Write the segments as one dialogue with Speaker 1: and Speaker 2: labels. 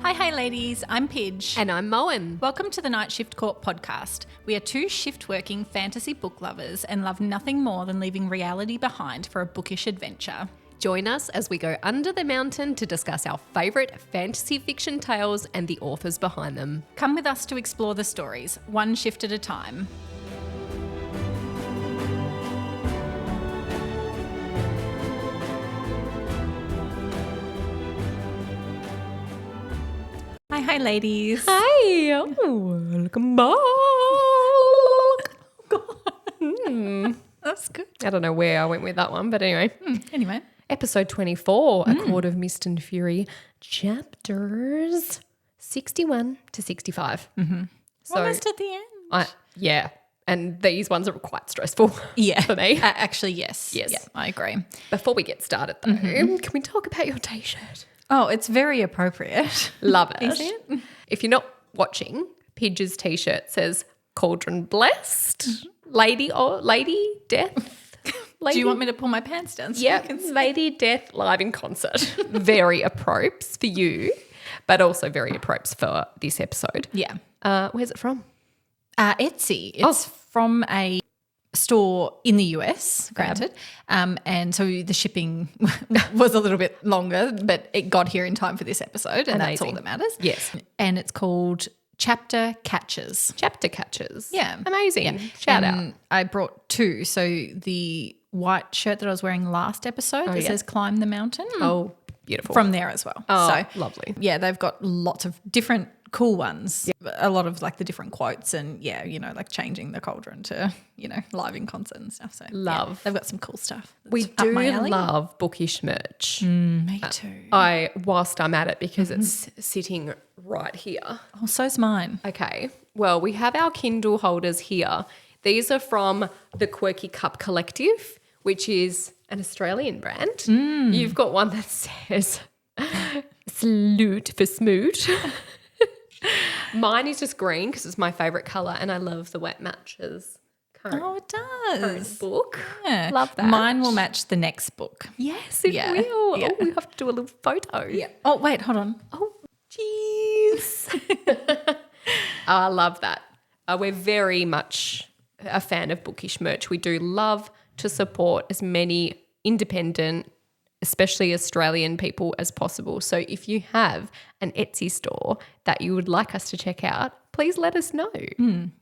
Speaker 1: Hi ladies, I'm Pidge.
Speaker 2: And I'm Moen.
Speaker 1: Welcome to the Night Shift Court podcast. We are two shift-working fantasy book lovers and love nothing more than leaving reality behind for a bookish adventure.
Speaker 2: Join us as we go under the mountain to discuss our favourite fantasy fiction tales and the authors behind them.
Speaker 1: Come with us to explore the stories, one shift at a time. Hi ladies.
Speaker 2: Hi. Oh, welcome back.
Speaker 1: That's good.
Speaker 2: I don't know where I went with that one, but anyway.
Speaker 1: Anyway.
Speaker 2: Episode 24, A Court of Mist and Fury, chapters 61 to 65. Mm-hmm. So
Speaker 1: Almost at the end.
Speaker 2: Yeah. And these ones are quite stressful for me.
Speaker 1: Actually, yes.
Speaker 2: Yes.
Speaker 1: Yeah, I agree.
Speaker 2: Before we get started though, can we talk about your t-shirt?
Speaker 1: Oh, it's very appropriate.
Speaker 2: Love it.
Speaker 1: Is it?
Speaker 2: If you're not watching, Pidge's t-shirt says Cauldron Blessed, Lady Death. Lady.
Speaker 1: Do you want me to pull my pants down?
Speaker 2: Yeah, Lady Death live in concert. Very appropriate for you, but also very appropriate for this episode.
Speaker 1: Yeah.
Speaker 2: Where's it from?
Speaker 1: Etsy. It's from a store in the US, granted. And so the shipping was a little bit longer, but it got here in time for this episode, and that's all that matters.
Speaker 2: Yes.
Speaker 1: And it's called Chapter Catches.
Speaker 2: Chapter Catches.
Speaker 1: Yeah.
Speaker 2: Amazing.
Speaker 1: Yeah.
Speaker 2: Shout out.
Speaker 1: I brought two. So the white shirt that I was wearing last episode that says Climb the Mountain.
Speaker 2: Oh, beautiful.
Speaker 1: From there as well.
Speaker 2: Oh, lovely.
Speaker 1: Yeah, they've got lots of different cool ones. Yeah. A lot of like the different quotes and like changing the cauldron to, live in concert and stuff. So
Speaker 2: Love.
Speaker 1: they've got some cool stuff.
Speaker 2: We
Speaker 1: That's up my
Speaker 2: do
Speaker 1: alley.
Speaker 2: love bookish merch.
Speaker 1: Me too.
Speaker 2: Whilst I'm at it, because it's sitting right here.
Speaker 1: Oh, so's mine.
Speaker 2: Okay. Well, we have our Kindle holders here. These are from the Quirky Cup Collective, which is an Australian brand. You've got one that says salute for smoot. Mine is just green because it's my favourite colour and I love the way it matches current
Speaker 1: It does.
Speaker 2: book.
Speaker 1: Yeah.
Speaker 2: Love that.
Speaker 1: Mine will match the next book.
Speaker 2: Yes, it
Speaker 1: Yeah.
Speaker 2: will.
Speaker 1: Yeah.
Speaker 2: Oh, we have to do a little photo.
Speaker 1: Yeah. Oh, wait, hold on.
Speaker 2: Oh, jeez. I love that. We're very much a fan of bookish merch. We do love to support as many independent, especially Australian people as possible. So if you have an Etsy store that you would like us to check out, please let us know.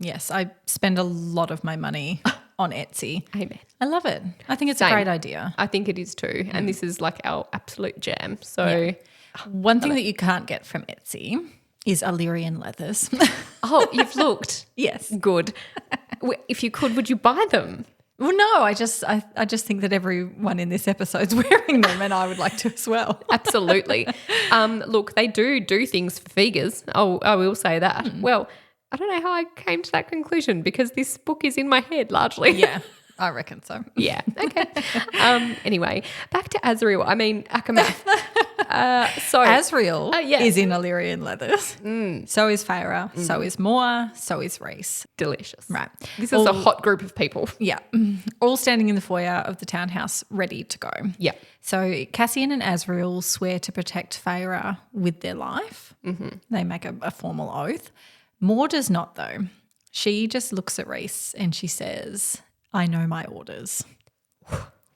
Speaker 1: Yes, I spend a lot of my money on Etsy.
Speaker 2: Amen.
Speaker 1: I love it. I think it's
Speaker 2: Same.
Speaker 1: a great idea.
Speaker 2: I think it is too. And this is like our absolute jam. So
Speaker 1: One thing that you can't get from Etsy is Illyrian leathers.
Speaker 2: oh, you've looked.
Speaker 1: Yes.
Speaker 2: Good. If you could, would you buy them?
Speaker 1: Well, no, I just think that everyone in this episode's wearing them and I would like to as well.
Speaker 2: Absolutely. Look, they do things for figures. Oh, I will say that. Well, I don't know how I came to that conclusion because this book is in my head largely.
Speaker 1: Yeah, I reckon so.
Speaker 2: Yeah. Okay. Anyway, back to Azriel. I mean, ACOMAF.
Speaker 1: Azriel
Speaker 2: yes.
Speaker 1: is in Illyrian leathers. So is Feyre. So is Moa. So is Rhys.
Speaker 2: Delicious.
Speaker 1: Right.
Speaker 2: This is a hot group of people.
Speaker 1: Yeah. All standing in the foyer of the townhouse ready to go.
Speaker 2: Yeah.
Speaker 1: So Cassian and Azriel swear to protect Feyre with their life. Mm-hmm. They make a formal oath. Moore does not though. She just looks at Rhys and she says, I know my orders.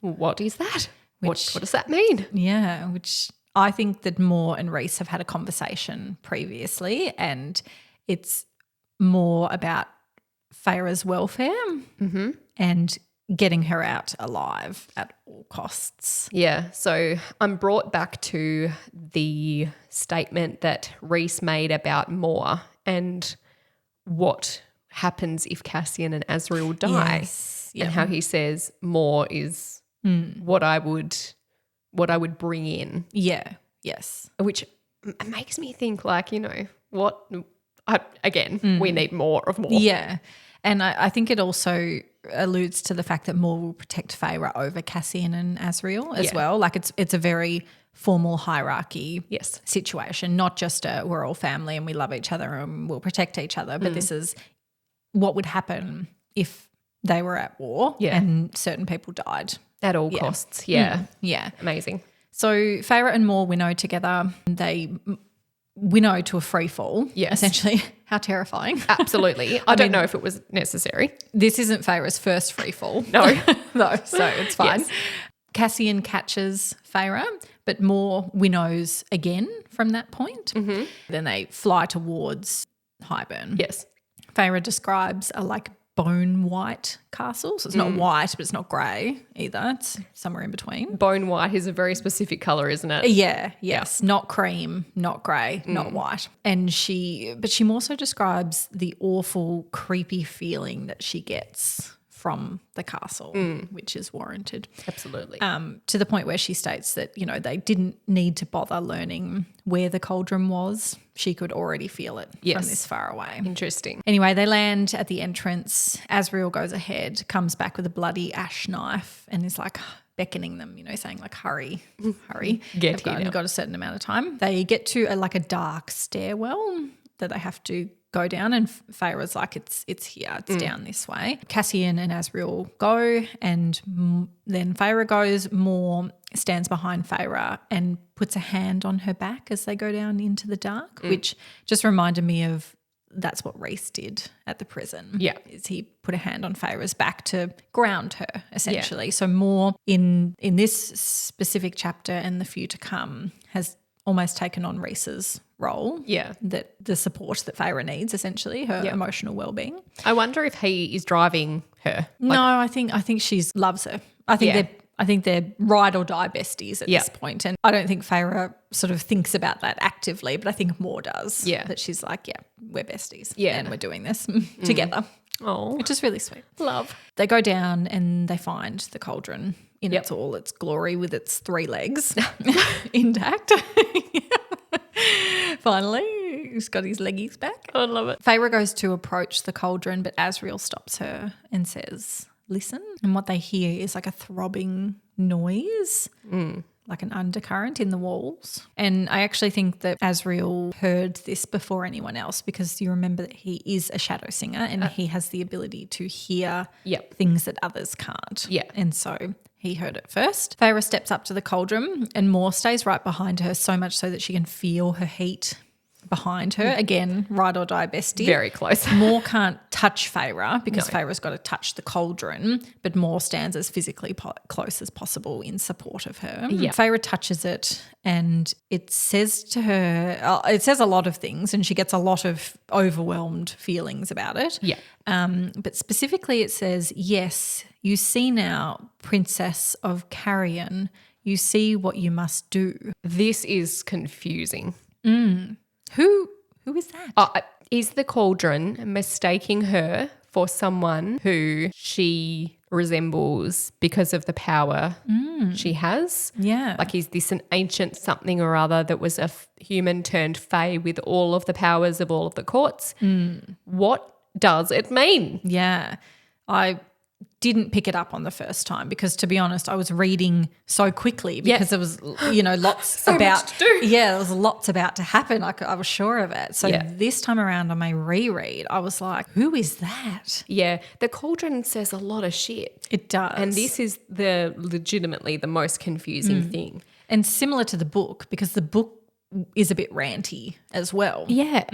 Speaker 2: What is that? What does that mean?
Speaker 1: Yeah, which I think that Moore and Rhys have had a conversation previously and it's more about Feyre's welfare and getting her out alive at all costs.
Speaker 2: Yeah, so I'm brought back to the statement that Rhys made about Moore and what happens if Cassian and Azriel die.
Speaker 1: Yes.
Speaker 2: And how he says Moore is what I would bring in.
Speaker 1: Yeah, yes.
Speaker 2: Which makes me think like, what we need more of Moore.
Speaker 1: Yeah. And I think it also alludes to the fact that Moore will protect Feyre over Cassian and Azriel as well. Like it's a very formal hierarchy situation, not just we're all family and we love each other and we'll protect each other, but this is what would happen if they were at war and certain people died.
Speaker 2: At all costs, yeah.
Speaker 1: Yeah.
Speaker 2: Amazing.
Speaker 1: So Feyre and Moore winnow together. They winnow to a free fall.
Speaker 2: Yes.
Speaker 1: Essentially. How terrifying.
Speaker 2: Absolutely. I don't know if it was necessary.
Speaker 1: This isn't Feyre's first free fall.
Speaker 2: No.
Speaker 1: No, so it's fine.
Speaker 2: Yes.
Speaker 1: Cassian catches Feyre, but Moore winnows again from that point.
Speaker 2: Mm-hmm.
Speaker 1: Then they fly towards Hyburn.
Speaker 2: Yes.
Speaker 1: Feyre describes a like bone white castle. So it's not white, but it's not grey either. It's somewhere in between.
Speaker 2: Bone white is a very specific colour, isn't it?
Speaker 1: Yeah, yes. Not cream, not grey, not white. And she more so describes the awful, creepy feeling that she gets from the castle, which is warranted.
Speaker 2: Absolutely.
Speaker 1: To the point where she states that, you know, they didn't need to bother learning where the cauldron was. She could already feel it from this far away.
Speaker 2: Interesting.
Speaker 1: Anyway, they land at the entrance. Asriel goes ahead, comes back with a bloody ash knife and is like beckoning them, you know, saying like, hurry.
Speaker 2: Get here now.
Speaker 1: You've got a certain amount of time. They get to a dark stairwell that they have to go down, and Feyre's like, it's here, it's down this way. Cassian and Asriel go, and then Feyre goes. Moore stands behind Feyre and puts a hand on her back as they go down into the dark, which just reminded me of that's what Rhys did at the prison.
Speaker 2: Yeah.
Speaker 1: Is he put a hand on Feyre's back to ground her, essentially. Yeah. So Moore in this specific chapter and the few to come has almost taken on Rhys's role.
Speaker 2: Yeah.
Speaker 1: That the support that Feyre needs, essentially, her emotional well-being.
Speaker 2: I wonder if he is driving her.
Speaker 1: No, I think she loves her. I think they're ride or die besties at this point. And I don't think Feyre sort of thinks about that actively, but I think Moore does. Yeah. That she's like, we're besties. Yeah. And we're doing this together.
Speaker 2: Oh.
Speaker 1: Which is really sweet.
Speaker 2: Love.
Speaker 1: They go down and they find the cauldron in all its glory with its 3 legs intact. Finally, he's got his leggies back.
Speaker 2: I love it.
Speaker 1: Feyre goes to approach the cauldron, but Asriel stops her and says, listen. And what they hear is like a throbbing noise, like an undercurrent in the walls. And I actually think that Asriel heard this before anyone else, because you remember that he is a shadow singer and he has the ability to hear things that others can't. Yeah. And so he heard it first. Feyre steps up to the cauldron and Moore stays right behind her, so much so that she can feel her heat behind her. Again, ride or die bestie.
Speaker 2: Very close.
Speaker 1: Moore can't touch Feyre because Feyre's got to touch the cauldron, but Moore stands as physically close as possible in support of her. Yeah. Feyre touches it and it says to her, it says a lot of things, and she gets a lot of overwhelmed feelings about it. Yeah. But specifically it says, yes, you see now, Princess of Carrion, you see what you must do.
Speaker 2: This is confusing.
Speaker 1: Who is that?
Speaker 2: Is the cauldron mistaking her for someone who she resembles because of the power she has?
Speaker 1: Yeah.
Speaker 2: Like, is this an ancient something or other that was a human turned fae with all of the powers of all of the courts? What does it mean?
Speaker 1: Yeah. I didn't pick it up on the first time because, to be honest, I was reading so quickly because there was, lots about
Speaker 2: much to do.
Speaker 1: Yeah, there was lots about to happen. I was sure of it. So this time around on my reread, I was like, who is that?
Speaker 2: Yeah, the cauldron says a lot of shit.
Speaker 1: It does.
Speaker 2: And this is legitimately the most confusing thing.
Speaker 1: And similar to the book, because the book is a bit ranty as well.
Speaker 2: Yeah.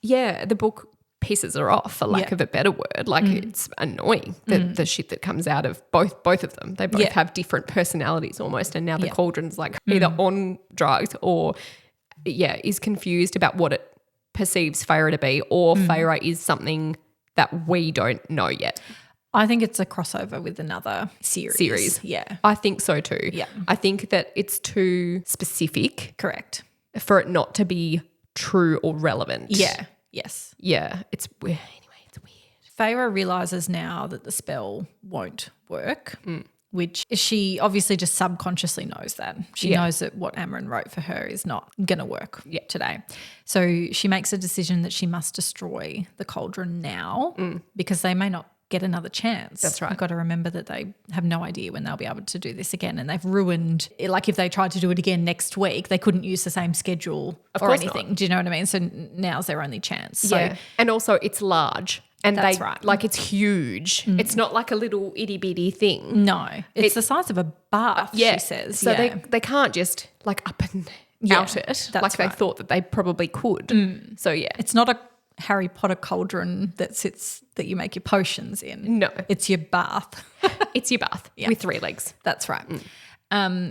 Speaker 2: Yeah, the book pisses her off, for lack of a better word. Like, it's annoying, the shit that comes out of both of them. They both have different personalities almost, and now the cauldron's like either on drugs or is confused about what it perceives Feyre to be, or Feyre is something that we don't know yet.
Speaker 1: I think it's a crossover with another series. Yeah.
Speaker 2: I think so too.
Speaker 1: Yeah.
Speaker 2: I think that it's too specific.
Speaker 1: Correct.
Speaker 2: For it not to be true or relevant.
Speaker 1: Yeah. Yes.
Speaker 2: Yeah, it's weird. Anyway, it's weird.
Speaker 1: Feyre realises now that the spell won't work, which she obviously just subconsciously knows that. She knows that what Amren wrote for her is not going to work today. So she makes a decision that she must destroy the cauldron now because they may not get another chance.
Speaker 2: That's right.
Speaker 1: You've got to remember that they have no idea when they'll be able to do this again, and they've ruined, like if they tried to do it again next week, they couldn't use the same schedule or anything. Not. Do you know what I mean? So now's their only chance. So,
Speaker 2: and also it's large. And
Speaker 1: that's right.
Speaker 2: Like, it's huge. It's not like a little itty-bitty thing.
Speaker 1: No. It's the size of a bath, she says.
Speaker 2: So they can't just like up and out it. Like they thought that they probably could. So, yeah.
Speaker 1: It's not a Harry Potter cauldron that you make your potions in.
Speaker 2: No.
Speaker 1: It's your bath.
Speaker 2: It's your bath with 3 legs.
Speaker 1: That's right.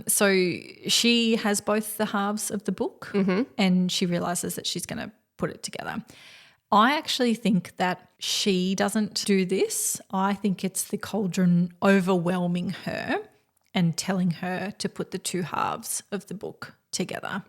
Speaker 1: So she has both the halves of the book and she realises that she's going to put it together. I actually think that she doesn't do this. I think it's the cauldron overwhelming her and telling her to put the 2 halves of the book together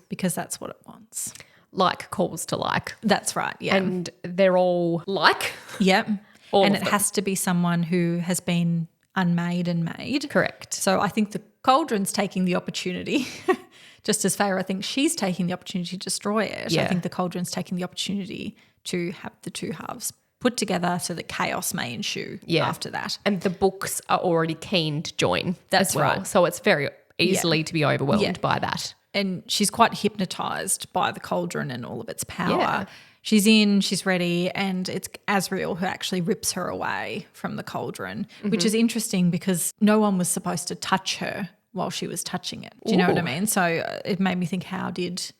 Speaker 1: because that's what it wants.
Speaker 2: Like calls to like.
Speaker 1: That's right, yeah.
Speaker 2: And they're all like.
Speaker 1: Yep. And it has to be someone who has been unmade and made.
Speaker 2: Correct.
Speaker 1: So I think the cauldron's taking the opportunity, just as Feyre thinks she's taking the opportunity to destroy it.
Speaker 2: Yeah.
Speaker 1: I think the cauldron's taking the opportunity to have the 2 halves put together so that chaos may ensue after that.
Speaker 2: And the books are already keen to join as well.
Speaker 1: Right.
Speaker 2: So it's very easily to be overwhelmed by that.
Speaker 1: And she's quite hypnotised by the cauldron and all of its power.
Speaker 2: Yeah.
Speaker 1: She's ready, and it's Asriel who actually rips her away from the cauldron, which is interesting because no one was supposed to touch her while she was touching it. Do you know what I mean? So it made me think, how did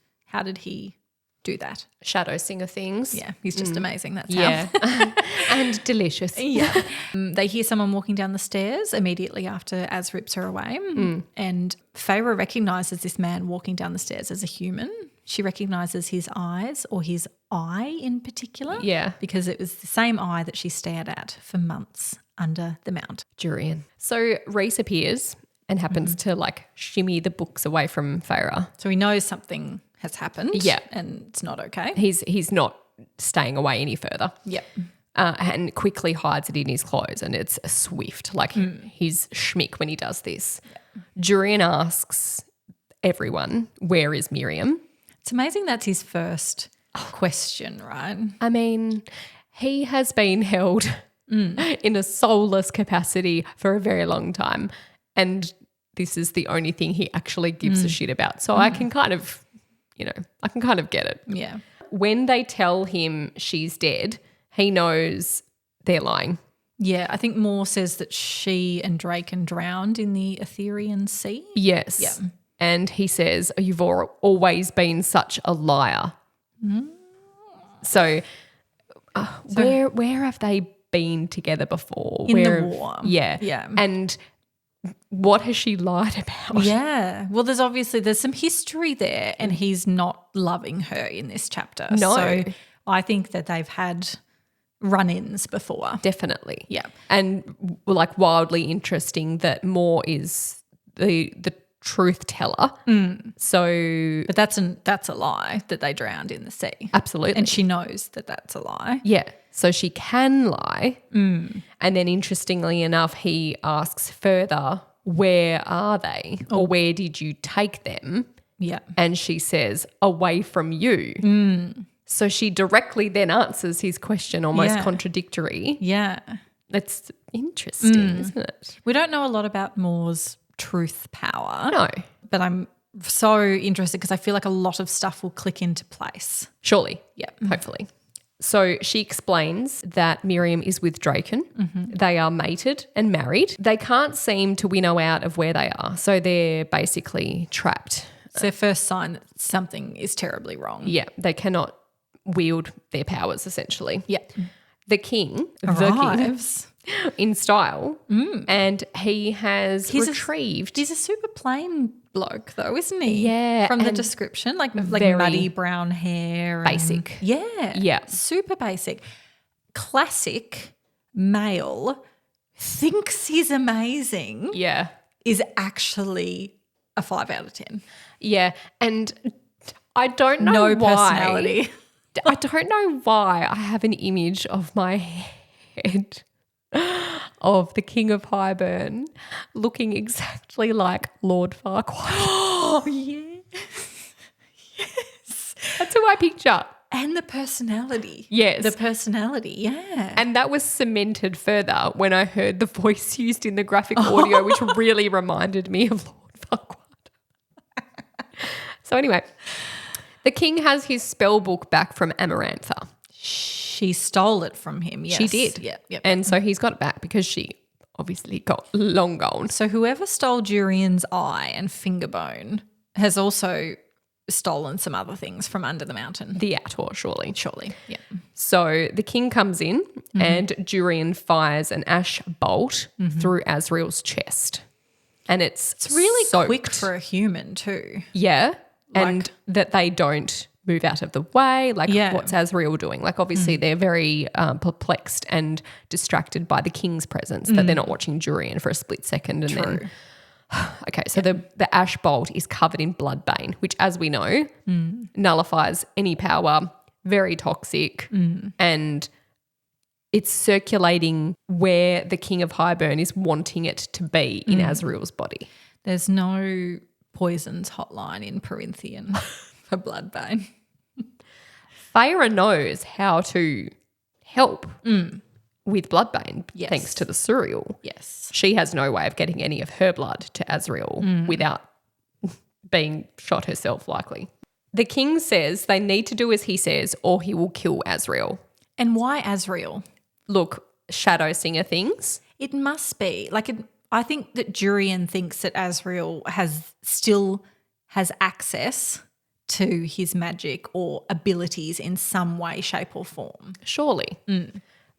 Speaker 1: he do that?
Speaker 2: Shadow singer things.
Speaker 1: Yeah, he's just amazing. That's
Speaker 2: how. And delicious.
Speaker 1: Yeah. They hear someone walking down the stairs immediately after Az rips her away. And Feyre recognises this man walking down the stairs as a human. She recognises his eyes, or his eye in particular.
Speaker 2: Yeah.
Speaker 1: Because it was the same eye that she stared at for months under the mount.
Speaker 2: Durian. So Rhys appears and happens to like shimmy the books away from Feyre.
Speaker 1: So he knows something has happened.
Speaker 2: Yeah.
Speaker 1: And it's not okay.
Speaker 2: He's not staying away any further.
Speaker 1: Yep.
Speaker 2: And quickly hides it in his clothes, and it's swift. Like he's schmick when he does this. Yeah. Durian asks everyone, where is Miriam?
Speaker 1: It's amazing that's his first question, right?
Speaker 2: I mean, he has been held in a soulless capacity for a very long time, and this is the only thing he actually gives a shit about. So I can kind of, get it.
Speaker 1: Yeah.
Speaker 2: When they tell him she's dead, he knows they're lying.
Speaker 1: Yeah, I think Moore says that she and Draken drowned in the Etherean Sea.
Speaker 2: Yes.
Speaker 1: Yeah.
Speaker 2: And he says, you've always been such a liar. So where have they been together before?
Speaker 1: In the war.
Speaker 2: Yeah.
Speaker 1: Yeah.
Speaker 2: And what has she lied about?
Speaker 1: Yeah. Well, there's some history there, and he's not loving her in this chapter.
Speaker 2: No.
Speaker 1: So I think that they've had run-ins before.
Speaker 2: Definitely.
Speaker 1: Yeah.
Speaker 2: And like wildly interesting that Moore is the truth teller. So
Speaker 1: But that's a lie that they drowned in the sea.
Speaker 2: absolutely.
Speaker 1: And she knows that that's a lie.
Speaker 2: Yeah. So she can lie. And then interestingly enough, he asks further, where are they? Or where did you take them?
Speaker 1: Yeah.
Speaker 2: And she says, away from you. So she directly then answers his question, almost contradictory.
Speaker 1: Yeah.
Speaker 2: That's interesting, isn't it?
Speaker 1: We don't know a lot about Moore's truth power.
Speaker 2: No.
Speaker 1: But I'm so interested because I feel like a lot of stuff will click into place.
Speaker 2: Surely. Yeah, hopefully. So she explains that Miriam is with Draken. They are mated and married. They can't seem to winnow out of where they are. So they're basically trapped.
Speaker 1: It's their first sign that something is terribly wrong.
Speaker 2: Yeah, they cannot wield their powers essentially.
Speaker 1: Yeah.
Speaker 2: The king
Speaker 1: Arrives.
Speaker 2: in style and he has retrieved.
Speaker 1: He's a super plain bloke though, isn't he?
Speaker 2: Yeah.
Speaker 1: From the description, like
Speaker 2: very
Speaker 1: muddy brown hair.
Speaker 2: basic.
Speaker 1: Yeah.
Speaker 2: Yeah.
Speaker 1: Super basic. Classic male, thinks he's amazing,
Speaker 2: Yeah.
Speaker 1: is actually a 5 out of 10.
Speaker 2: Yeah. And I don't know
Speaker 1: No
Speaker 2: why.
Speaker 1: personality.
Speaker 2: I don't know why I have an image of my head of the King of Hybern looking exactly like Lord Farquaad.
Speaker 1: Oh, yeah. Yes.
Speaker 2: That's who I picture.
Speaker 1: And the personality.
Speaker 2: Yes.
Speaker 1: The personality, yeah.
Speaker 2: And that was cemented further when I heard the voice used in the graphic audio, which really reminded me of Lord Farquaad. So anyway, the king has his spell book back from Amarantha.
Speaker 1: She stole it from him, yes.
Speaker 2: She did.
Speaker 1: Yeah. Yep.
Speaker 2: And so he's got it back because she obviously got long gone.
Speaker 1: So whoever stole Durian's eye and finger bone has also stolen some other things from under the mountain.
Speaker 2: The ACOTAR, surely.
Speaker 1: Surely, yeah.
Speaker 2: So the king comes in and Durian fires an ash bolt through Azriel's chest. And it's
Speaker 1: really
Speaker 2: soaked.
Speaker 1: quick for a human too.
Speaker 2: Yeah. And that they don't move out of the way. Like, what's Azriel doing? Like, obviously they're very perplexed and distracted by the king's presence, that they're not watching Durian for a split second. And then, okay, so the ash bolt is covered in bloodbane, which, as we know, nullifies any power, very toxic, and it's circulating where the king of Hybern is wanting it to be in Azriel's body.
Speaker 1: There's no poisons hotline in Perinthian for bloodbane.
Speaker 2: Feyre knows how to help with bloodbane thanks to the Suriel.
Speaker 1: Yes.
Speaker 2: She has no way of getting any of her blood to Azriel without being shot herself, likely. The king says they need to do as he says or he will kill Azriel.
Speaker 1: And why Azriel?
Speaker 2: Look, shadow singer things.
Speaker 1: It must be. I think that Durian thinks that Azriel still has access to his magic or abilities in some way, shape or form.
Speaker 2: Surely.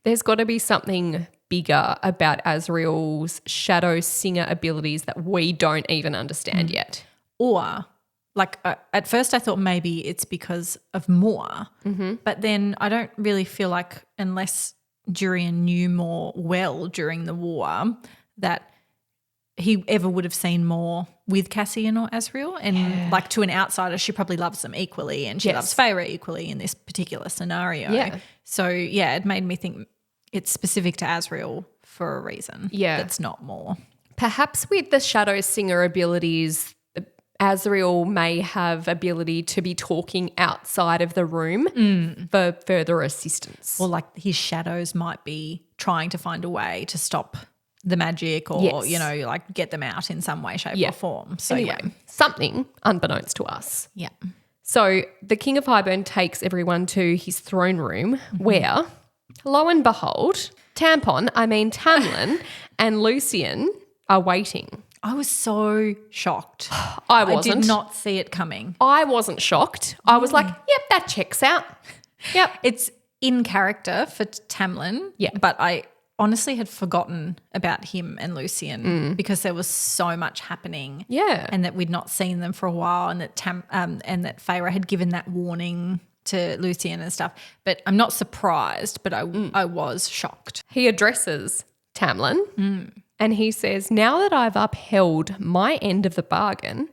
Speaker 2: There's got to be something bigger about Azriel's shadow singer abilities that we don't even understand yet.
Speaker 1: Or at first I thought maybe it's because of Moore, but then I don't really feel like, unless Durian knew Moore well during the war, that he ever would have seen Moore with Cassian or Azriel. And to an outsider, she probably loves them equally, and she loves Feyre equally in this particular scenario. Yeah. So, it made me think it's specific to Azriel for a reason. Yeah. That's not Moore.
Speaker 2: Perhaps with the shadow singer abilities, Azriel may have ability to be talking outside of the room for further assistance.
Speaker 1: Or his shadows might be trying to find a way to stop the magic or, get them out in some way, shape or form. So
Speaker 2: anyway, something unbeknownst to us.
Speaker 1: Yeah.
Speaker 2: So the king of Hybern takes everyone to his throne room where, lo and behold, Tamlin and Lucian are waiting.
Speaker 1: I was so shocked.
Speaker 2: I wasn't.
Speaker 1: I did not see it coming.
Speaker 2: I wasn't shocked. I was like, yep, that checks out. Yep.
Speaker 1: It's in character for Tamlin. Yeah. But I honestly had forgotten about him and Lucian because there was so much happening.
Speaker 2: Yeah.
Speaker 1: And that we'd not seen them for a while, and that Feyre had given that warning to Lucian and stuff. But I'm not surprised, but I was shocked.
Speaker 2: He addresses Tamlin and he says, now that I've upheld my end of the bargain,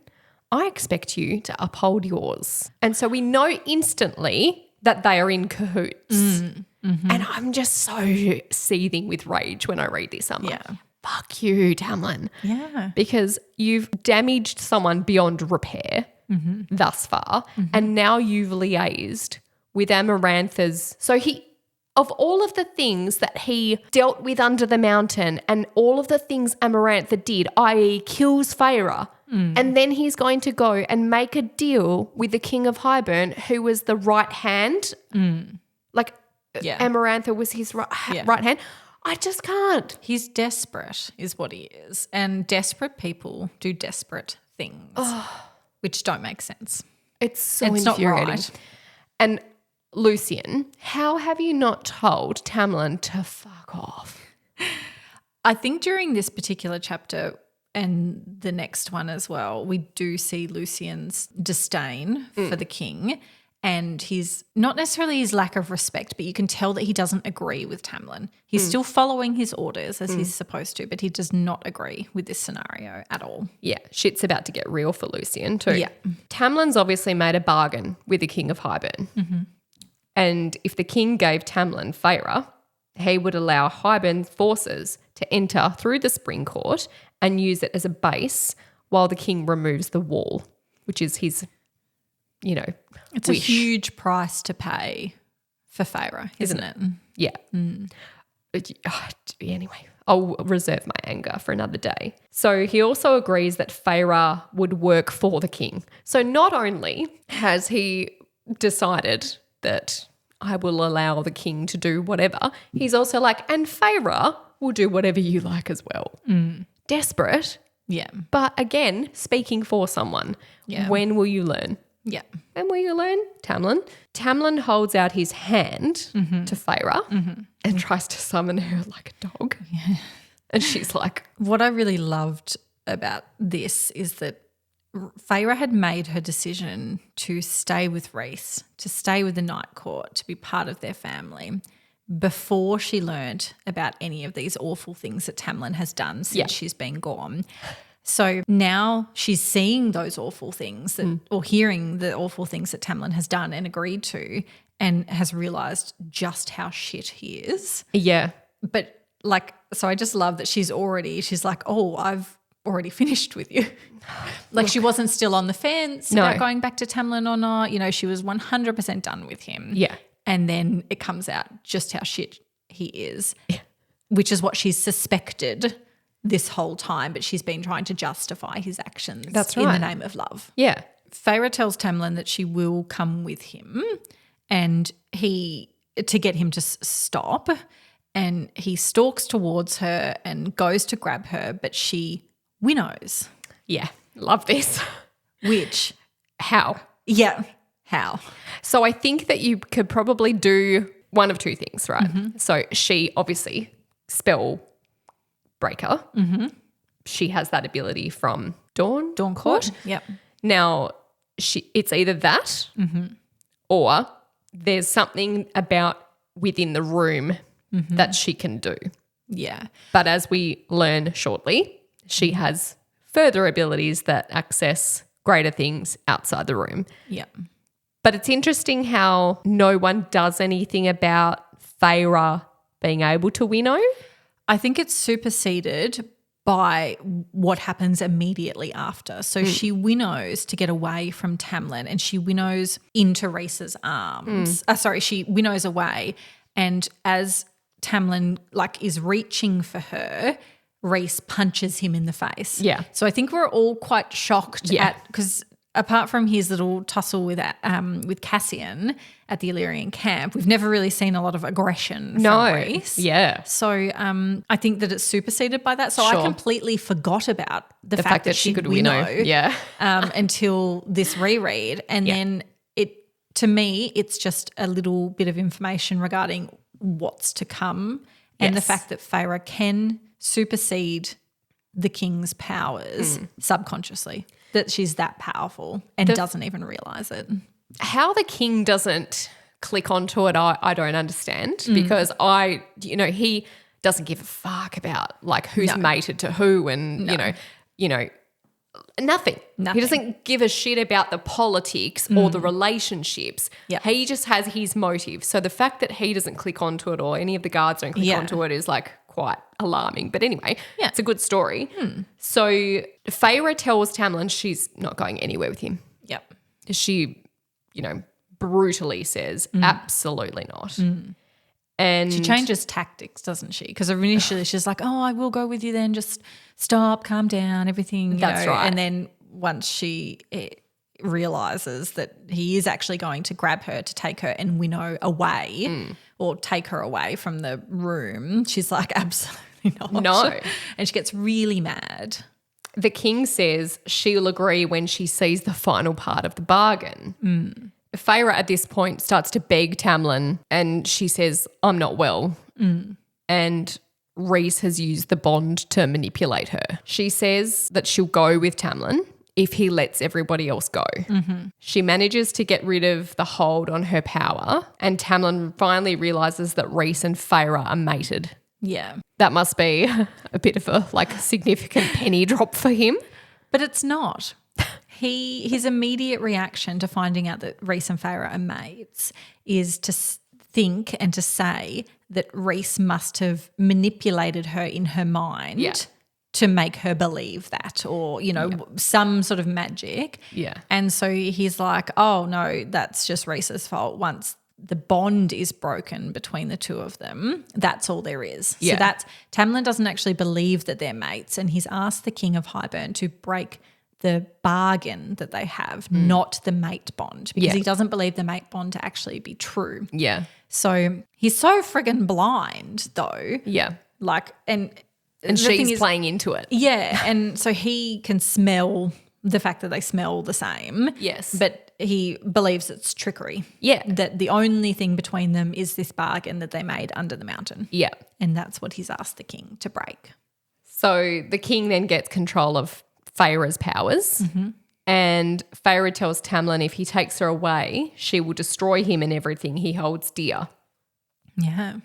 Speaker 2: I expect you to uphold yours. And so we know instantly that they are in cahoots. And I'm just so seething with rage when I read this. I'm like, fuck you, Tamlin.
Speaker 1: Yeah.
Speaker 2: Because you've damaged someone beyond repair thus far, and now you've liaised with Amarantha's. So of all of the things that he dealt with under the mountain and all of the things Amarantha did, i.e. kills Feyre, and then he's going to go and make a deal with the king of Hybern, who was the right hand. Amarantha was his right hand. I just can't.
Speaker 1: He's desperate is what he is. And desperate people do desperate things, which don't make sense.
Speaker 2: It's infuriating. Not right. And Lucian, how have you not told Tamlin to fuck off?
Speaker 1: I think during this particular chapter and the next one as well, we do see Lucian's disdain for the king and his, not necessarily his lack of respect, but you can tell that he doesn't agree with Tamlin. He's still following his orders as he's supposed to, but he does not agree with this scenario at all.
Speaker 2: Yeah, shit's about to get real for Lucian too.
Speaker 1: Yeah.
Speaker 2: Tamlin's obviously made a bargain with the king of Hybern. And if the king gave Tamlin Feyre, he would allow Hybern's forces to enter through the spring court and use it as a base while the king removes the wall, which is his,
Speaker 1: it's
Speaker 2: wish.
Speaker 1: A huge price to pay for Feyre, isn't it?
Speaker 2: Yeah. Anyway, I'll reserve my anger for another day. So he also agrees that Feyre would work for the king. So not only has he decided that I will allow the king to do whatever, he's also like, and Feyre will do whatever you like as well. Desperate.
Speaker 1: Yeah.
Speaker 2: But again, speaking for someone, when will you learn?
Speaker 1: Yeah.
Speaker 2: And we learn Tamlin. Tamlin holds out his hand to Feyre and tries to summon her like a dog. Yeah. And she's like...
Speaker 1: What I really loved about this is that Feyre had made her decision to stay with Rhys, to stay with the Night Court, to be part of their family before she learnt about any of these awful things that Tamlin has done since she's been gone. So now she's seeing those awful things or hearing the awful things that Tamlin has done and agreed to, and has realised just how shit he is.
Speaker 2: Yeah.
Speaker 1: But like, so I just love that she's like, oh, I've already finished with you. Like she wasn't still on the fence about going back to Tamlin or not. You know, she was 100% done with him.
Speaker 2: Yeah.
Speaker 1: And then it comes out just how shit he is, which is what she's suspected this whole time, but she's been trying to justify his actions in the name of love.
Speaker 2: Yeah.
Speaker 1: Feyre tells Tamlin that she will come with him and to get him to stop, and he stalks towards her and goes to grab her, but she winnows.
Speaker 2: Yeah. Love this.
Speaker 1: Which?
Speaker 2: How?
Speaker 1: Yeah. How?
Speaker 2: So I think that you could probably do one of two things, right? So she obviously spell breaker. She has that ability from Dawn Court.
Speaker 1: Yep.
Speaker 2: Now it's either that or there's something about within the room that she can do.
Speaker 1: Yeah.
Speaker 2: But as we learn shortly, she has further abilities that access greater things outside the room.
Speaker 1: Yeah.
Speaker 2: But it's interesting how no one does anything about Feyre being able to winnow.
Speaker 1: I think it's superseded by what happens immediately after. So she winnows to get away from Tamlin, and she winnows into Rhys's arms. She winnows away, and as Tamlin is reaching for her, Rhys punches him in the face.
Speaker 2: Yeah.
Speaker 1: So I think we're all quite shocked because apart from his little tussle with Cassian at the Illyrian camp, we've never really seen a lot of aggression from Rhys.
Speaker 2: Yeah.
Speaker 1: So I think that it's superseded by that. So I completely forgot about the fact that she could winnow.
Speaker 2: Yeah.
Speaker 1: Until this reread. And then to me, it's just a little bit of information regarding what's to come and the fact that Feyre can supersede the king's powers subconsciously, that she's that powerful and doesn't even realise it.
Speaker 2: How the king doesn't click onto it, I don't understand because he doesn't give a fuck about who's mated to who and, nothing. He doesn't give a shit about the politics or the relationships.
Speaker 1: Yep.
Speaker 2: He just has his motive. So the fact that he doesn't click onto it or any of the guards don't click onto it is quite alarming. But anyway, it's a good story. So Feyre tells Tamlin she's not going anywhere with him.
Speaker 1: Yep.
Speaker 2: She, brutally says absolutely not. And
Speaker 1: she changes tactics, doesn't she? Because initially she's like, oh, I will go with you then, just stop, calm down, everything.
Speaker 2: That's right.
Speaker 1: And then once she realises that he is actually going to grab her to take her and winnow away or take her away from the room, she's like, absolutely not.
Speaker 2: No.
Speaker 1: And she gets really mad.
Speaker 2: The king says she'll agree when she sees the final part of the bargain. Feyre at this point starts to beg Tamlin and she says, I'm not well. And Rhys has used the bond to manipulate her. She says that she'll go with Tamlin if he lets everybody else go. She manages to get rid of the hold on her power, and Tamlin finally realises that Rhys and Feyre are mated.
Speaker 1: Yeah.
Speaker 2: That must be a bit of a significant penny drop for him.
Speaker 1: But it's not. His immediate reaction to finding out that Rhys and Feyre are mates is to think and to say that Rhys must have manipulated her in her mind to make her believe that, or, some sort of magic.
Speaker 2: Yeah.
Speaker 1: And so he's like, oh, no, that's just Rhys's fault. Once the bond is broken between the two of them, that's all there is.
Speaker 2: Yeah.
Speaker 1: So Tamlin doesn't actually believe that they're mates, and he's asked the King of Hybern to break the bargain that they have, not the mate bond, because he doesn't believe the mate bond to actually be true.
Speaker 2: Yeah.
Speaker 1: So he's so friggin' blind though.
Speaker 2: Yeah.
Speaker 1: And
Speaker 2: she's playing into it.
Speaker 1: Yeah. And so he can smell the fact that they smell the same.
Speaker 2: Yes.
Speaker 1: But he believes it's trickery.
Speaker 2: Yeah.
Speaker 1: That the only thing between them is this bargain that they made under the mountain.
Speaker 2: Yeah.
Speaker 1: And that's what he's asked the king to break.
Speaker 2: So the king then gets control of Feyre's powers, and Feyre tells Tamlin if he takes her away, she will destroy him and everything he holds dear.
Speaker 1: Yeah.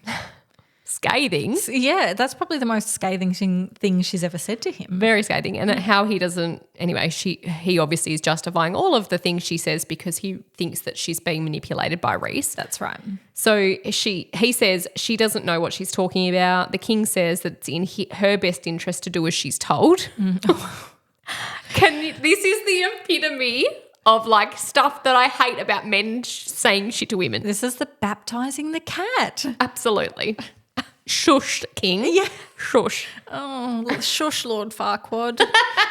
Speaker 2: Scathing.
Speaker 1: Yeah, that's probably the most scathing thing she's ever said to him.
Speaker 2: Very scathing. And how he doesn't – anyway, he obviously is justifying all of the things she says because he thinks that she's being manipulated by Rhys.
Speaker 1: That's right.
Speaker 2: So he says she doesn't know what she's talking about. The king says that it's in her best interest to do as she's told. This is the epitome of like stuff that I hate about men saying shit to women.
Speaker 1: This is the baptizing the cat.
Speaker 2: Absolutely. Shush, king.
Speaker 1: Yeah.
Speaker 2: Shush.
Speaker 1: Oh, shush, Lord Farquaad.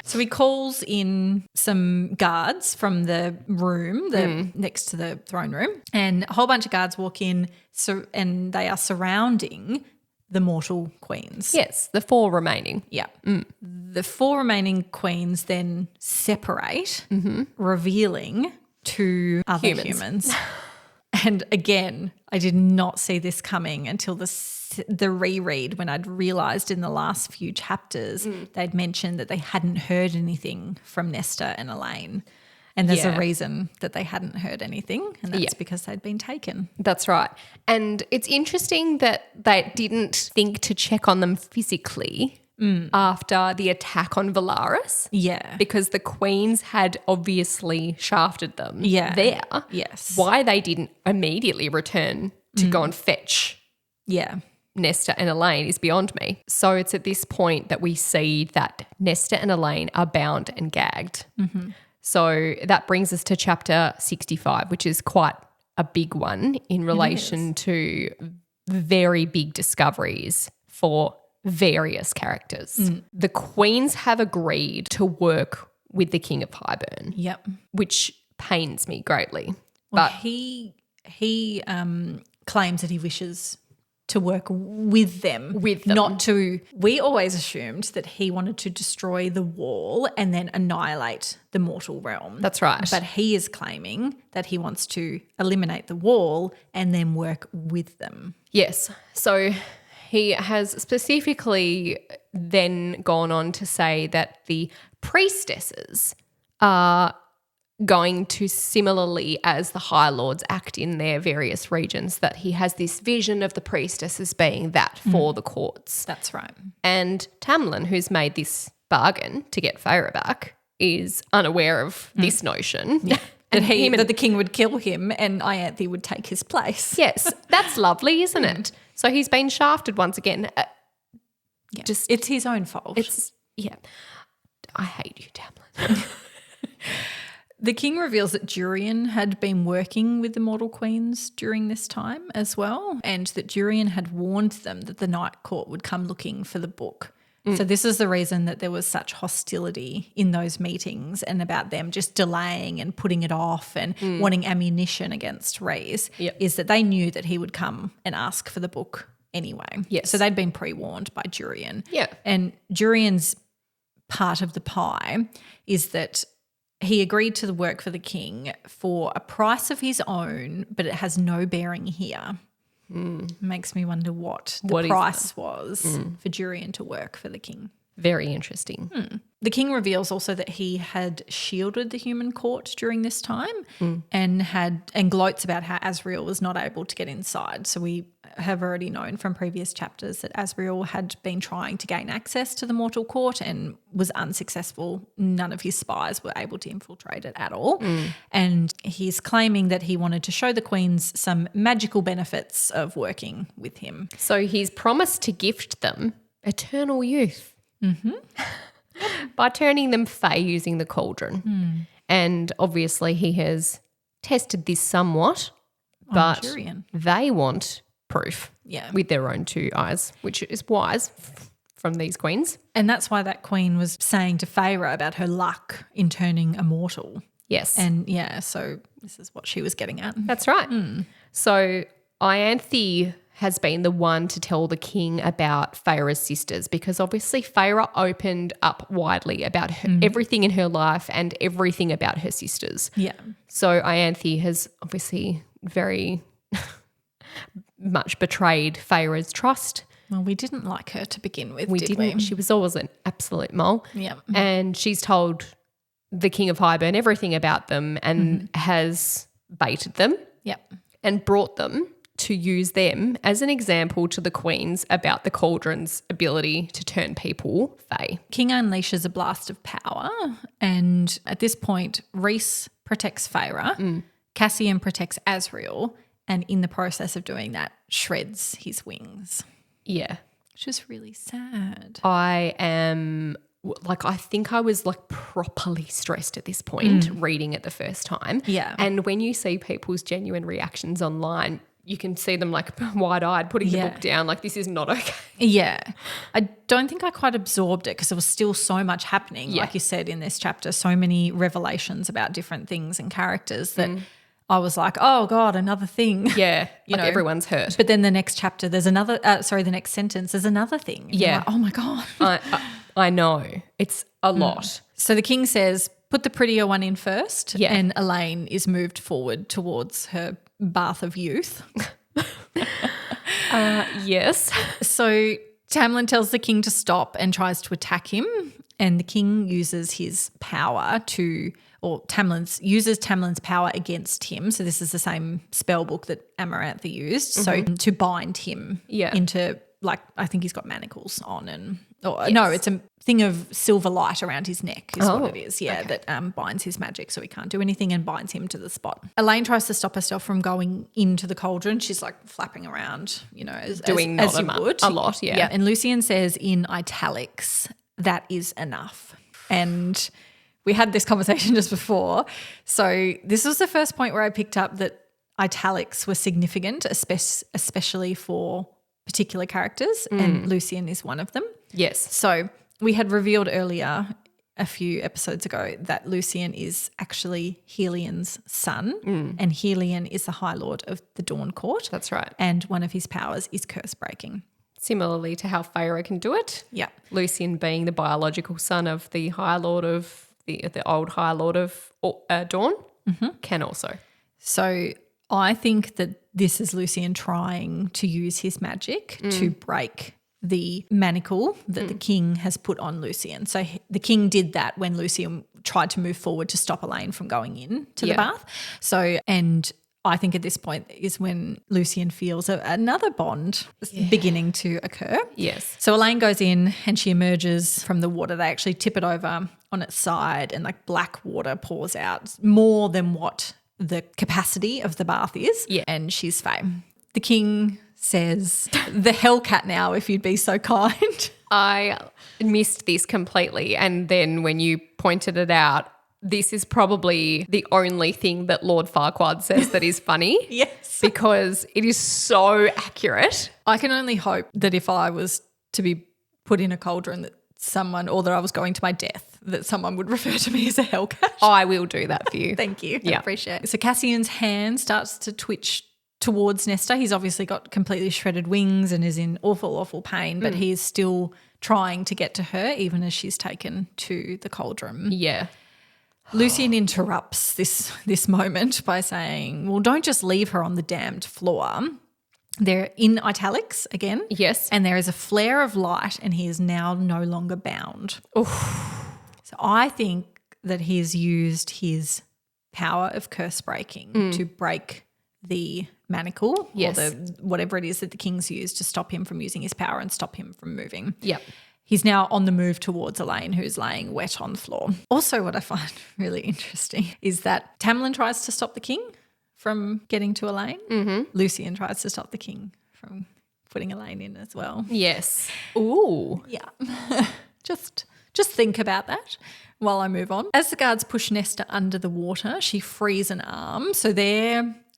Speaker 1: So he calls in some guards from the room next to the throne room, and a whole bunch of guards walk in and they are surrounding the mortal queens.
Speaker 2: Yes, the 4 remaining.
Speaker 1: Yeah. The 4 remaining queens then separate, revealing 2 other humans. And again, I did not see this coming until the reread when I'd realised in the last few chapters they'd mentioned that they hadn't heard anything from Nesta and Elaine. And there's a reason that they hadn't heard anything, and that's because they'd been taken.
Speaker 2: That's right. And it's interesting that they didn't think to check on them physically after the attack on Valaris.
Speaker 1: Yeah.
Speaker 2: Because the queens had obviously shafted them there.
Speaker 1: Yes.
Speaker 2: Why they didn't immediately return to go and fetch Nesta and Elaine is beyond me. So it's at this point that we see that Nesta and Elaine are bound and gagged. So that brings us to chapter 65, which is quite a big one in relation to very big discoveries for various characters. The queens have agreed to work with the King of Hybern.
Speaker 1: Yep.
Speaker 2: Which pains me greatly.
Speaker 1: Well,
Speaker 2: but
Speaker 1: he claims that he wishes to work with them. Not to – we always assumed that he wanted to destroy the wall and then annihilate the mortal realm.
Speaker 2: That's right.
Speaker 1: But he is claiming that he wants to eliminate the wall and then work with them.
Speaker 2: Yes. So he has specifically then gone on to say that the priestesses are going to similarly as the High Lords act in their various regions, that he has this vision of the priestesses being that for the courts.
Speaker 1: That's right.
Speaker 2: And Tamlin, who's made this bargain to get Feyre back, is unaware of this notion.
Speaker 1: Yeah. That the king would kill him and Ianthe would take his place.
Speaker 2: Yes, that's lovely, isn't it? So he's been shafted once again.
Speaker 1: It's his own fault.
Speaker 2: I hate you, Tamlin.
Speaker 1: The king reveals that Durian had been working with the Mortal Queens during this time as well, and that Durian had warned them that the Night Court would come looking for the book. So this is the reason that there was such hostility in those meetings and about them just delaying and putting it off and wanting ammunition against Rhys, is that they knew that he would come and ask for the book anyway.
Speaker 2: Yes.
Speaker 1: So they'd been pre-warned by Durian.
Speaker 2: Yeah.
Speaker 1: And Durian's part of the pie is that he agreed to the work for the king for a price of his own, but it has no bearing here. Makes me wonder what the price was for Durian to work for the king.
Speaker 2: Very interesting.
Speaker 1: The king reveals also that he had shielded the human court during this time and gloats about how Asriel was not able to get inside. So we have already known from previous chapters that Asriel had been trying to gain access to the mortal court and was unsuccessful. None of his spies were able to infiltrate it at all. And he's claiming that he wanted to show the queens some magical benefits of working with him.
Speaker 2: So he's promised to gift them eternal youth. By turning them fey using the cauldron. And obviously he has tested this somewhat, but they want proof with their own 2 eyes, which is wise from these queens.
Speaker 1: And that's why that queen was saying to Feyre about her luck in turning immortal.
Speaker 2: Yes.
Speaker 1: And so this is what she was getting at.
Speaker 2: That's right. So Ianthe has been the one to tell the king about Feyre's sisters, because obviously Feyre opened up widely about everything in her life and everything about her sisters.
Speaker 1: Yeah.
Speaker 2: So Ianthe has obviously very much betrayed Feyre's trust.
Speaker 1: Well, we didn't like her to begin with, did
Speaker 2: didn't.
Speaker 1: we?
Speaker 2: She was always an absolute mole.
Speaker 1: Yeah.
Speaker 2: And she's told the King of Hybern everything about them and has baited them
Speaker 1: Yep.
Speaker 2: and brought them to use them as an example to the queens about the cauldron's ability to turn people fey.
Speaker 1: King unleashes a blast of power, and at this point, Rhys protects Feyre, Cassian protects Asriel, and in the process of doing that, shreds his wings,
Speaker 2: Yeah.
Speaker 1: which is really sad.
Speaker 2: I think I was like properly stressed at this point reading it the first time.
Speaker 1: Yeah.
Speaker 2: And when you see people's genuine reactions online, you can see them like wide-eyed putting the book down like this is not okay.
Speaker 1: Yeah. I don't think I quite absorbed it because there was still so much happening,
Speaker 2: Yeah.
Speaker 1: like you said in this chapter, so many revelations about different things and characters that I was like, oh, God, another thing.
Speaker 2: Yeah,
Speaker 1: You know.
Speaker 2: everyone's hurt.
Speaker 1: But then the next chapter, there's another, the next sentence, there's another thing. And you're
Speaker 2: Yeah.
Speaker 1: like, oh, my God.
Speaker 2: I know. It's a lot.
Speaker 1: So the king says, put the prettier one in first.
Speaker 2: Yeah.
Speaker 1: And Elaine is moved forward towards her bath of youth.
Speaker 2: Yes.
Speaker 1: So Tamlin tells the king to stop and tries to attack him. And the king uses his power uses Tamlin's power against him. So this is the same spell book that Amaranth used. So to bind him into, like, I think he's got manacles on no, it's a thing of silver light around his neck is what it is. Yeah,
Speaker 2: okay.
Speaker 1: that binds his magic so he can't do anything and binds him to the spot. Elaine tries to stop herself from going into the cauldron. She's like flapping around, as
Speaker 2: Doing
Speaker 1: as
Speaker 2: not
Speaker 1: you would.
Speaker 2: a lot, yeah.
Speaker 1: Yeah, and Lucian says in italics, that is enough. And we had this conversation just before. So this was the first point where I picked up that italics were significant, especially for particular characters, and Lucian is one of them.
Speaker 2: Yes.
Speaker 1: So we had revealed earlier a few episodes ago that Lucian is actually Helian's son, and Helian is the High Lord of the Dawn Court.
Speaker 2: That's right.
Speaker 1: And one of his powers is curse breaking.
Speaker 2: Similarly to how Feyre can do it.
Speaker 1: Yeah.
Speaker 2: Lucian being the biological son of the High Lord of the old High Lord of Dawn can also.
Speaker 1: So I think that this is Lucian trying to use his magic to break the manacle that the king has put on Lucian. So the king did that when Lucian tried to move forward to stop Elaine from going in to the bath. So, and I think at this point is when Lucian feels another bond beginning to occur.
Speaker 2: Yes.
Speaker 1: So Elaine goes in and she emerges from the water. They actually tip it over on its side and like black water pours out, more than what the capacity of the bath is.
Speaker 2: Yeah.
Speaker 1: And she's fine. The king says, the Hellcat now, if you'd be so kind.
Speaker 2: I missed this completely. And then when you pointed it out, this is probably the only thing that Lord Farquaad says that is funny.
Speaker 1: Yes.
Speaker 2: Because it is so accurate.
Speaker 1: I can only hope that if I was to be put in a cauldron that someone, or that I was going to my death, that someone would refer to me as a Hellcat.
Speaker 2: I will do that for you.
Speaker 1: Thank you.
Speaker 2: Yeah.
Speaker 1: I appreciate it. So Cassian's hand starts to twitch towards Nesta. He's obviously got completely shredded wings and is in awful, awful pain, but he is still trying to get to her even as she's taken to the cauldron.
Speaker 2: Yeah.
Speaker 1: Lucian interrupts this moment by saying, well, don't just leave her on the damned floor. They're in italics again.
Speaker 2: Yes.
Speaker 1: And there is a flare of light and he is now no longer bound.
Speaker 2: Oof.
Speaker 1: So I think that he's used his power of curse breaking to break the manacle
Speaker 2: Yes.
Speaker 1: or whatever it is that the king's used to stop him from using his power and stop him from moving.
Speaker 2: Yep.
Speaker 1: He's now on the move towards Elaine, who's laying wet on the floor. Also, what I find really interesting is that Tamlin tries to stop the king from getting to Elaine. Mm-hmm. Lucian tries to stop the king from putting Elaine in as well.
Speaker 2: Yes. Ooh.
Speaker 1: Yeah. Just think about that while I move on. As the guards push Nesta under the water, she frees an arm. So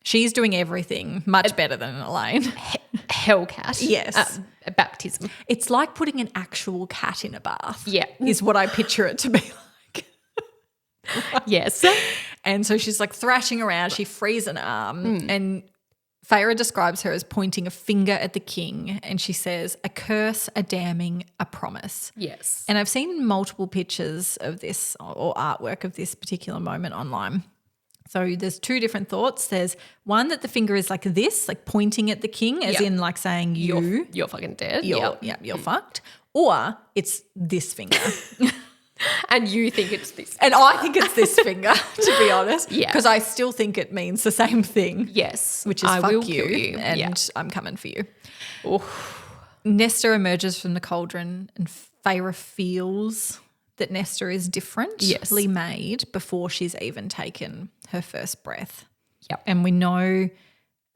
Speaker 1: she's doing everything much better than Elaine.
Speaker 2: Hellcat.
Speaker 1: Yes.
Speaker 2: Baptism.
Speaker 1: It's like putting an actual cat in a bath.
Speaker 2: Yeah.
Speaker 1: Is what I picture it to be like.
Speaker 2: Yes.
Speaker 1: And so she's like thrashing around. She frees an arm and Feyre describes her as pointing a finger at the king, and she says, a curse, a damning, a promise.
Speaker 2: Yes.
Speaker 1: And I've seen multiple pictures of this or artwork of this particular moment online. So there's two different thoughts. There's one that the finger is like this, like pointing at the king, as in like saying
Speaker 2: you're fucking dead.
Speaker 1: You're fucked. Or it's this finger.
Speaker 2: And you think it's this.
Speaker 1: And I think it's this finger, to be honest.
Speaker 2: Yeah.
Speaker 1: Because I still think it means the same thing.
Speaker 2: Yes.
Speaker 1: Which is
Speaker 2: I
Speaker 1: fuck
Speaker 2: will
Speaker 1: you,
Speaker 2: kill you.
Speaker 1: and I'm coming for you.
Speaker 2: Oh.
Speaker 1: Nesta emerges from the cauldron and Feyre feels that Nesta is differently made before she's even taken her first breath.
Speaker 2: Yep.
Speaker 1: And we know,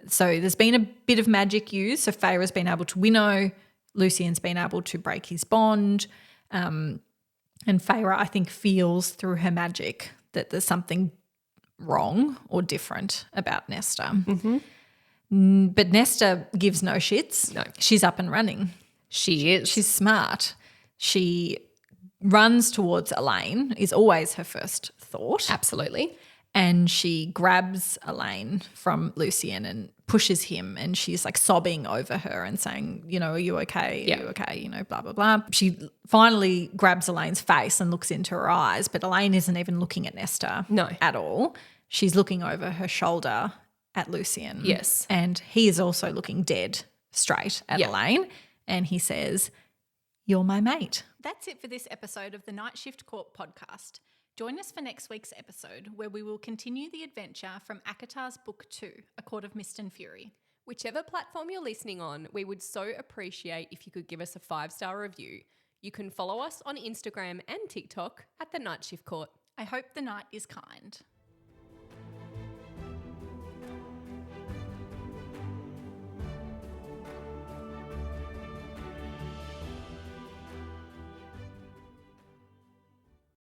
Speaker 1: so there's been a bit of magic used. So Feyre's been able to winnow, Lucien's been able to break his bond. And Feyre, I think, feels through her magic that there's something wrong or different about Nesta. Mm-hmm. But Nesta gives no shits.
Speaker 2: No.
Speaker 1: She's up and running.
Speaker 2: She is.
Speaker 1: She's smart. She runs towards Elaine, is always her first thought.
Speaker 2: Absolutely.
Speaker 1: And she grabs Elaine from Lucien and pushes him, and she's like sobbing over her and saying, you know, are you okay? Are you okay? You know, blah, blah, blah. She finally grabs Elaine's face and looks into her eyes, but Elaine isn't even looking at Nesta at all. She's looking over her shoulder at Lucien.
Speaker 2: Yes.
Speaker 1: And he is also looking dead straight at Elaine, and he says, you're my mate. That's it for this episode of the Night Shift Corp podcast. Join us for next week's episode, where we will continue the adventure from ACOTAR's Book 2, A Court of Mist and Fury.
Speaker 2: Whichever platform you're listening on, we would so appreciate if you could give us a 5-star review. You can follow us on Instagram and TikTok at The Night Shift Court.
Speaker 1: I hope the night is kind.